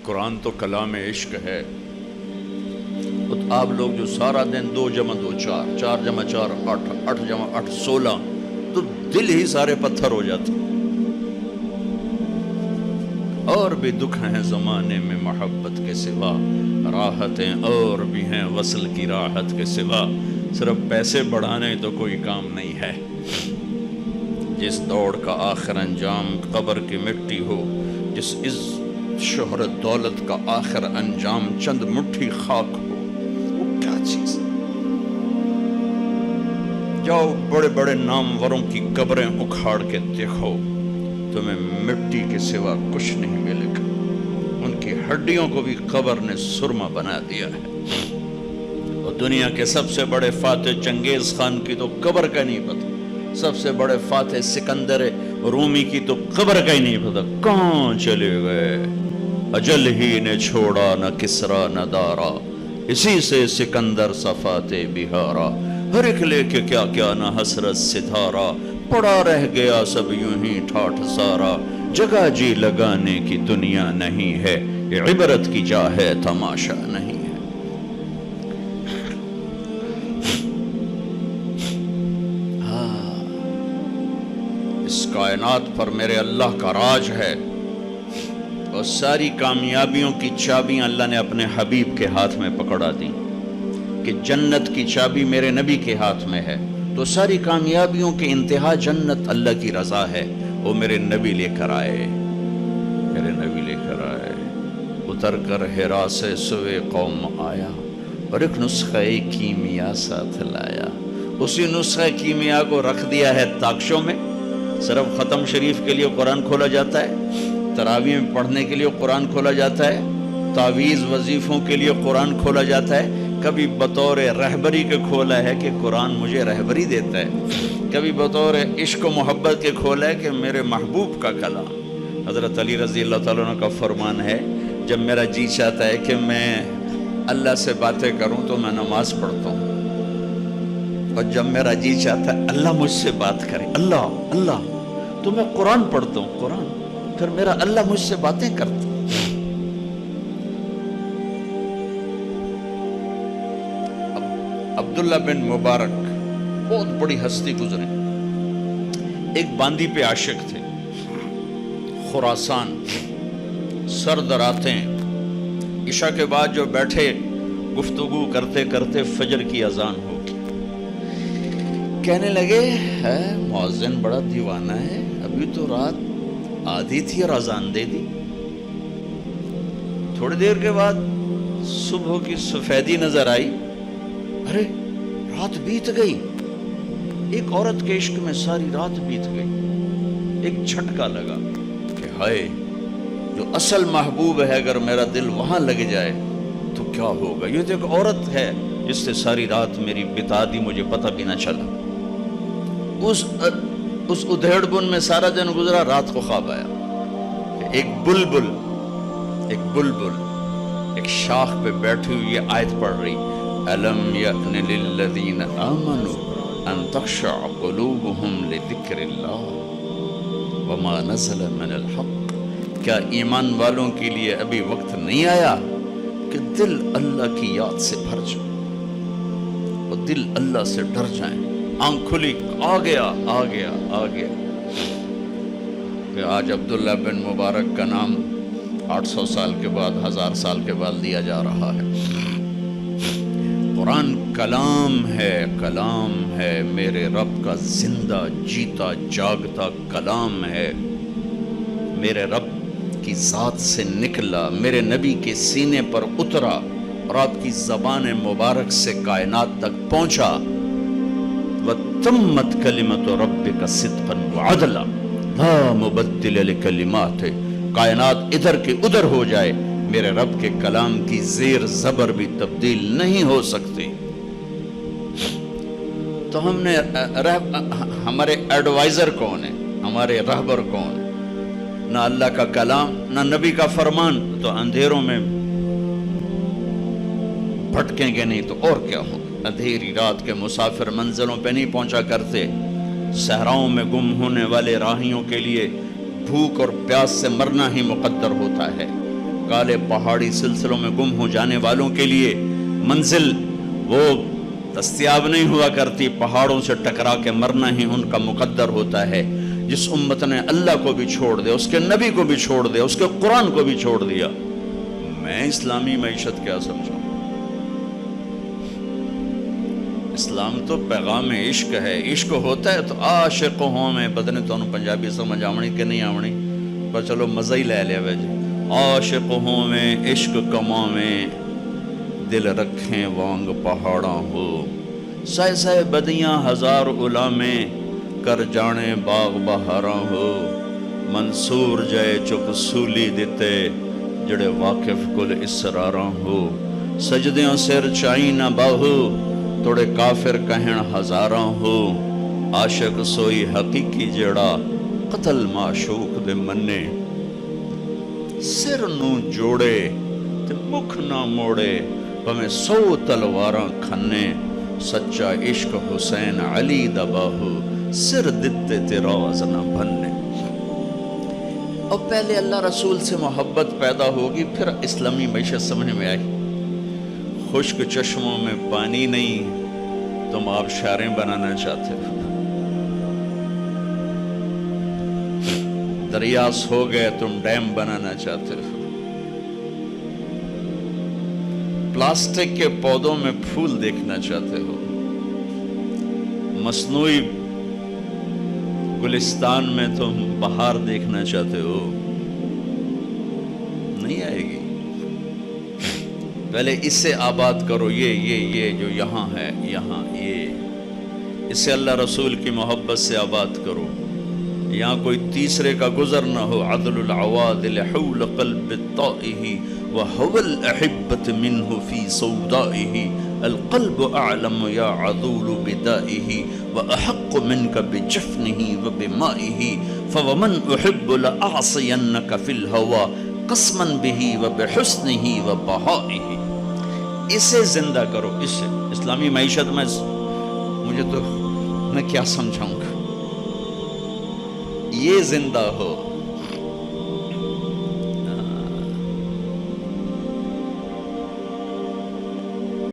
قرآن تو کلام عشق ہے. آپ لوگ جو سارا دن 2 جمع 2 4 4 جمع 4 8 8 جمع 8 16 تو دل ہی سارے پتھر ہو جاتے. اور بھی دکھ ہیں زمانے میں محبت کے سوا، راحتیں اور بھی ہیں وصل کی راحت کے سوا. صرف پیسے بڑھانے تو کوئی کام نہیں ہے. جس دوڑ کا آخر انجام قبر کی مٹی ہو، جس شہرت دولت کا آخر انجام چند مٹھی خاک ہو، وہ کیا چیز؟ جاؤ بڑے بڑے ناموروں کی قبریں اکھاڑ کے دیکھو، تمہیں مٹی کے سوا کچھ نہیں ملے گا. ان کی ہڈیوں کو بھی قبر نے سرما بنا دیا ہے. اور دنیا کے سب سے بڑے فاتح چنگیز خان کی تو قبر کا نہیں پتہ، سب سے بڑے فاتح سکندر رومی کی تو قبر کا ہی نہیں پتہ. کہاں چلے گئے؟ اجل ہی نے چھوڑا نہ کسرا نہ دارا، اسی سے سکندر سا فاتح بہارا. ہر ایک لے کے کیا کیا نہ حسرت ستارہ، پڑا رہ گیا سب یوں ہی ٹھاٹھ سارا. جگہ جی لگانے کی دنیا نہیں ہے، یہ عبرت کی جا ہے تماشا نہیں ہے. اس کائنات پر میرے اللہ کا راج ہے، اور ساری کامیابیوں کی چابیاں اللہ نے اپنے حبیب کے ہاتھ میں پکڑا دی. کہ جنت کی چابی میرے نبی کے ہاتھ میں ہے، تو ساری کامیابیوں کی انتہا جنت اللہ کی رضا ہے. وہ میرے نبی لے کر آئے، میرے نبی لے کر آئے. اتر کر حرا سے سوے قوم آیا، اور ایک نسخہ کیمیا ساتھ لایا. اسی نسخہ کیمیا کو رکھ دیا ہے تاکشوں میں. صرف ختم شریف کے لیے قرآن کھولا جاتا ہے، تراویح میں پڑھنے کے لیے قرآن کھولا جاتا ہے، تعویذ وظیفوں کے لیے قرآن کھولا جاتا ہے. کبھی بطور رہبری کے کھولا ہے کہ قرآن مجھے رہبری دیتا ہے، کبھی بطور عشق و محبت کے کھولا ہے کہ میرے محبوب کا کلام. حضرت علی رضی اللہ تعالیٰ عنہ کا فرمان ہے، جب میرا جی چاہتا ہے کہ میں اللہ سے باتیں کروں تو میں نماز پڑھتا ہوں، اور جب میرا جی چاہتا ہے اللہ مجھ سے بات کرے، اللہ اللہ، تو میں قرآن پڑھتا ہوں. قرآن پھر میرا اللہ مجھ سے باتیں کرتا. عبداللہ بن مبارک بہت بڑی ہستی گزرے. ایک باندی پہ عاشق تھے، خراسان. سرد راتیں، عشاء کے بعد جو بیٹھے گفتگو کرتے کرتے فجر کی اذان ہو گئی. کہنے لگے مؤذن بڑا دیوانہ ہے، ابھی تو رات آدھی تھی اور اذان دے دی. تھوڑی دیر کے بعد صبح کی سفیدی نظر آئی. ارے رات بیت گئی. ایک عورت کے عشق میں ساری رات بیت گئی. ایک جھٹکا لگا کہ ہائے، جو اصل محبوب ہے اگر میرا دل وہاں لگ جائے تو کیا ہوگا. یہ تو ایک عورت ہے جس سے ساری رات میری بتا دی، مجھے پتہ بھی نہ چلا. اس ادھیڑ بن میں سارا دن گزرا. رات کو خواب آیا کہ ایک بلبل ایک شاخ پہ بیٹھی ہوئی یہ آیت پڑھ رہی، أَلَمْ يَأْنِ لِلَّذِينَ آمَنُوا أَن تَخْشَعَ قُلُوبُهُمْ لِذِكْرِ اللَّهِ وَمَا نَزَلَ مِنَ الْحَقِّ. کیا ایمان والوں کے لیے ابھی وقت نہیں آیا کہ دل اللہ کی یاد سے بھر جائے اور دل اللہ سے ڈر جائیں. آنکھ کھلی، آ گیا. کہ آج عبداللہ بن مبارک کا نام 800 سال کے بعد، 1000 سال کے بعد لیا جا رہا ہے. قرآن کلام ہے میرے رب کا زندہ جیتا جاگتا کلام ہے. میرے رب کی ذات سے نکلا، میرے نبی کے سینے پر اترا اور آپ کی زبان مبارک سے کائنات تک پہنچا. وَتَمَّتْ كَلِمَةُ رَبِّكَ صِدْقًا وَعَدْلًا لَا مُبَدِّلَ لِكَلِمَاتِهِ. کائنات ادھر کے ادھر ہو جائے، میرے رب کے کلام کی زیر زبر بھی تبدیل نہیں ہو سکتی. تو ہم نے ہمارے ایڈوائزر کون ہے، ہمارے رہبر کون ہے؟ نہ اللہ کا کلام، نہ نبی کا فرمان. تو اندھیروں میں بھٹکیں گے نہیں تو اور کیا ہوگا. اندھیری رات کے مسافر منزلوں پہ نہیں پہنچا کرتے، صحراؤں میں گم ہونے والے راہیوں کے لیے بھوک اور پیاس سے مرنا ہی مقدر ہوتا ہے، کالے پہاڑی سلسلوں میں گم ہو جانے والوں کے لیے منزل وہ دستیاب نہیں ہوا کرتی، پہاڑوں سے ٹکرا کے مرنا ہی ان کا مقدر ہوتا ہے۔ جس امت نے اللہ کو بھی چھوڑ دیا، اس کے نبی کو بھی چھوڑ دیا، اس کے قرآن کو بھی چھوڑ دیا، میں اسلامی معیشت کیا سمجھوں؟ اسلام تو پیغام عشق ہے، عشق ہوتا ہے تو عاشق ہوں میں بدنے تو پنجابی سمجھ آونی کہ نہیں آونی، پر چلو مزہ ہی لے لیا ویجے۔ عاشق ہوں میں عشق کماویں، دل رکھیں وانگ پہاڑاں ہو، سائے سائے بدیاں ہزار غلامیں، کر جانے باغ بہاراں ہو، منصور جائے چپ سولی دیتے، جڑے واقف کل اسراراں ہو، سجدیاں سر چائی نہ باہو، توڑے کافر کہن ہزاراں ہو، عاشق سوئی حقیقی جڑا قتل معشوق دے منے، سر نو جوڑے تے مکھ نہ موڑے، بھمیں 100 تلواراں کھنے، سچا عشق حسین علی دا باہو، سر دتے تے راز نہ بھنے۔ اور پہلے اللہ رسول سے محبت پیدا ہوگی، پھر اسلامی معیشت سمجھ میں آئی۔ خشک چشموں میں پانی نہیں، تم آبشاریں بنانا چاہتے ہو، دریا سو گئے تم ڈیم بنانا چاہتے ہو، پلاسٹک کے پودوں میں پھول دیکھنا چاہتے ہو، مصنوعی گلستان میں تم بہار دیکھنا چاہتے ہو، نہیں آئے گی۔ پہلے اس سے آباد کرو، یہ جو یہاں ہے، یہاں یہ، اس سے اللہ رسول کی محبت سے آباد کرو، یہاں کوئی تیسرے کا گزر نہ ہو۔ عدل العوادل حول قلب الطائہ وهو الأحبة منه في سودائه، القلب أعلم يا عذول بدائه وأحق منك بجفنه وبمائه، فومن أحب لأعصينك في الهوى قسما به وبحسنه وبهائه۔ اسے زندہ کرو، اسے اسلامی معیشت میں مجھے تو میں کیا سمجھاؤں گا، یہ زندہ ہو۔